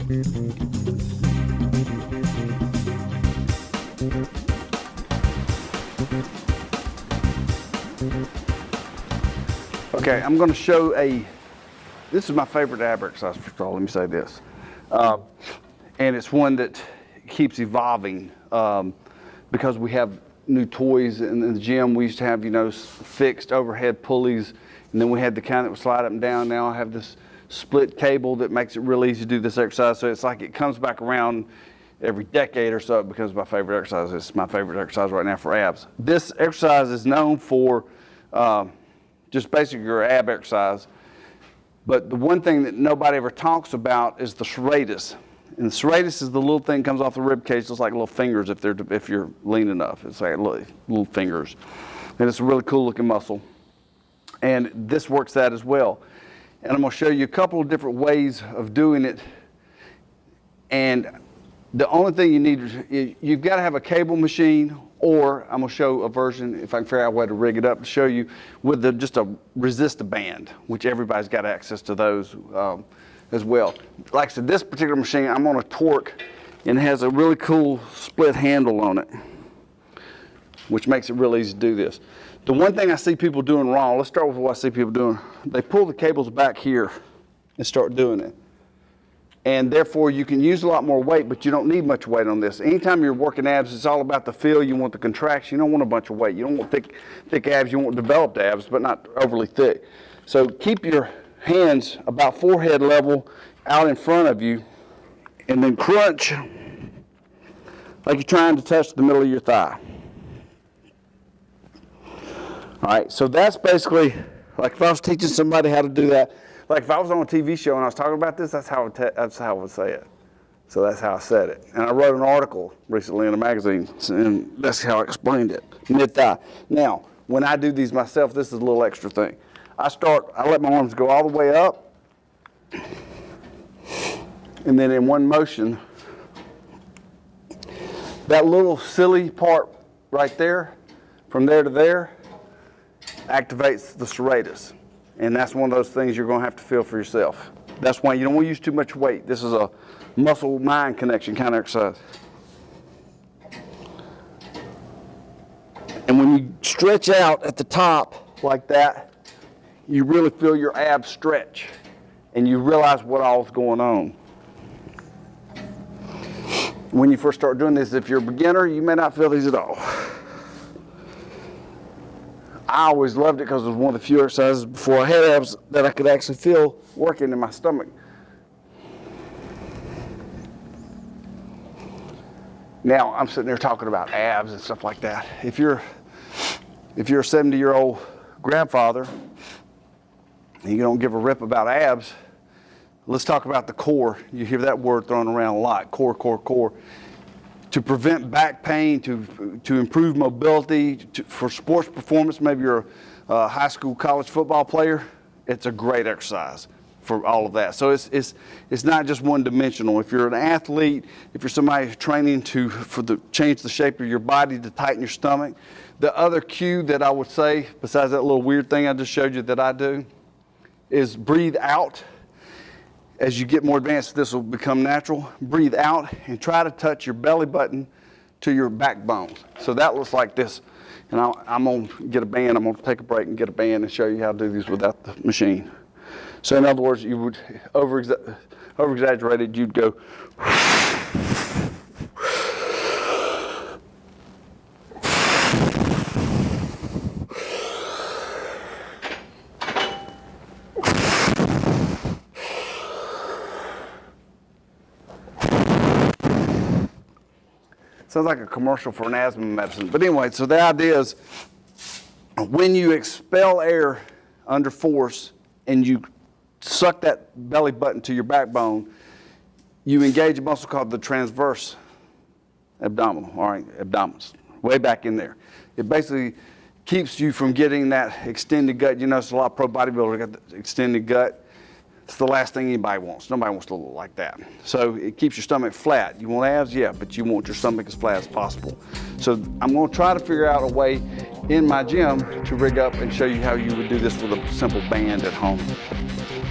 Okay, I'm going to show this is my favorite ab exercise, first of all, let me say this. And it's one that keeps evolving because we have new toys in the gym. We used to have, you know, fixed overhead pulleys, and then we had the kind that would slide up and down. Now I have this split cable that makes it really easy to do this exercise. So it's like it comes back around every decade or so because my favorite exercise. It's my favorite exercise right now for abs. This exercise is known for just basically your ab exercise. But the one thing that nobody ever talks about is the serratus. And the serratus is the little thing that comes off the rib cage, just like little fingers if you're lean enough. It's like little fingers. And it's a really cool looking muscle. And this works that as well. And I'm going to show you a couple of different ways of doing it. And the only thing you need, you've got to have a cable machine, or I'm going to show a version, if I can figure out a way to rig it up, to show you with just a resistor band, which everybody's got access to those as well. Like I said, this particular machine, I'm on a torque, and it has a really cool split handle on it, which makes it really easy to do this. The one thing I see people doing wrong, let's start with what I see people doing. They pull the cables back here and start doing it. And therefore you can use a lot more weight, but you don't need much weight on this. Anytime you're working abs, it's all about the feel. You want the contraction. You don't want a bunch of weight. You don't want thick abs. You want developed abs, but not overly thick. So keep your hands about forehead level out in front of you, and then crunch like you're trying to touch the middle of your thigh. All right, so that's basically, like if I was teaching somebody how to do that, like if I was on a TV show and I was talking about this, that's how I would say it. So that's how I said it. And I wrote an article recently in a magazine, and that's how I explained it, mid-thigh. Now, when I do these myself, this is a little extra thing. I let my arms go all the way up, and then in one motion, that little silly part right there, from there to there, activates the serratus. And that's one of those things you're going to have to feel for yourself. That's why you don't want to use too much weight. This is a muscle-mind connection kind of exercise. And when you stretch out at the top like that, you really feel your abs stretch, and you realize what all is going on. When you first start doing this, if you're a beginner, you may not feel these at all. I always loved it because it was one of the few exercises before I had abs that I could actually feel working in my stomach. Now I'm sitting there talking about abs and stuff like that. If you're a 70-year-old grandfather and you don't give a rip about abs, let's talk about the core. You hear that word thrown around a lot, core, core, core. To prevent back pain, to improve mobility, for sports performance, maybe you're a high school, college football player, it's a great exercise for all of that. So it's not just one dimensional. If you're an athlete, if you're somebody training to change the shape of your body, to tighten your stomach, the other cue that I would say, besides that little weird thing I just showed you that I do, is breathe out. As you get more advanced, this will become natural. Breathe out and try to touch your belly button to your backbone. So that looks like this. And I'm going to get a band. I'm going to take a break and get a band and show you how to do these without the machine. So in other words, you would over-exaggerated, you'd go. Sounds like a commercial for an asthma medicine. But anyway, so the idea is when you expel air under force and you suck that belly button to your backbone, you engage a muscle called the transverse abdominal, all right, abdominis, way back in there. It basically keeps you from getting that extended gut. You notice a lot of pro bodybuilders got the extended gut. It's the last thing anybody wants. Nobody wants to look like that. So it keeps your stomach flat. You want abs? Yeah, but you want your stomach as flat as possible. So I'm going to try to figure out a way in my gym to rig up and show you how you would do this with a simple band at home.